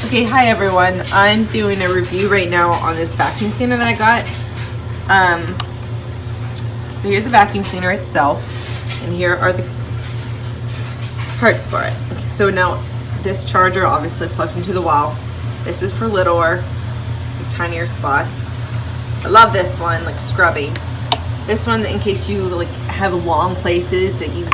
Okay, hi everyone. I'm doing a review right now on this vacuum cleaner that I got. So here's the vacuum cleaner itself, and here are the parts for it. So now this charger obviously plugs into the wall. This is for littler, tinier spots. I love this one, like scrubbing. This one, in case you like have long places that you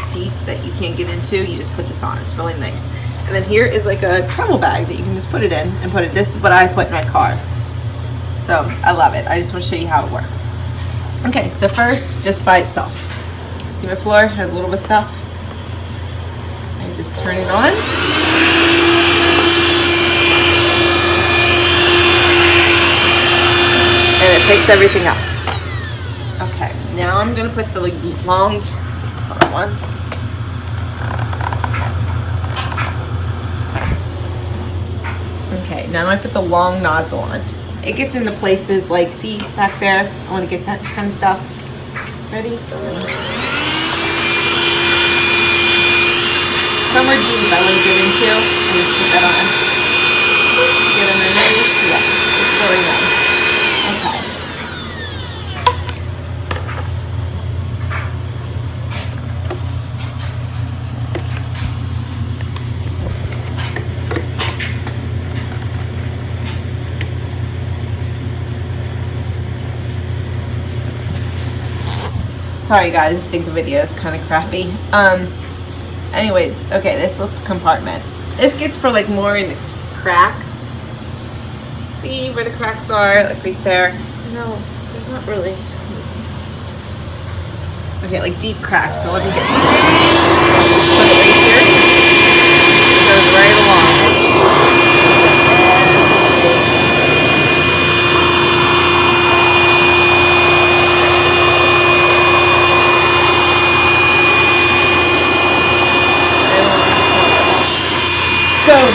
can't get into, you just put this on. It's really nice. And then here is like a travel bag that you can just put it in and put it. This is what I put in my car. So I love it. I just want to show you how it works. Okay, so first, just by itself. See my floor has a little bit of stuff. I just turn it on. And it picks everything up. Okay, now I'm gonna put the long, hold on one second. Okay, now I put the long nozzle on. It gets into places like, see back there? I want to get that kind of stuff. Ready? Somewhere deep I want to get into. I'm just put that on. Get underneath. Yeah, it's really nice. Okay. Sorry guys, if you think the video is kind of crappy. Anyways, okay, this little compartment. This gets for like more in the cracks. See where the cracks are, like right there. No, there's not really. Okay, like deep cracks. So let me get. Put it right here. It goes right along. So nice.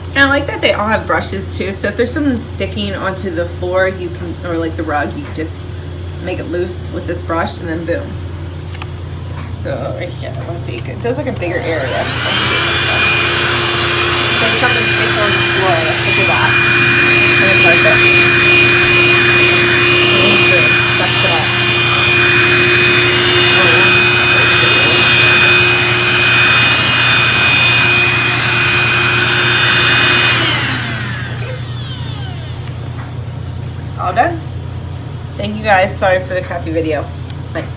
And I like that they all have brushes too, so if there's something sticking onto the floor, you can, or like the rug, you can just make it loose with this brush and then boom. So right here, I want to see, it does like a bigger area. So if something sticks on the floor, let's look at that. And it's like this. And sucks it up. All done. Thank you guys. Sorry for the crappy video. Bye.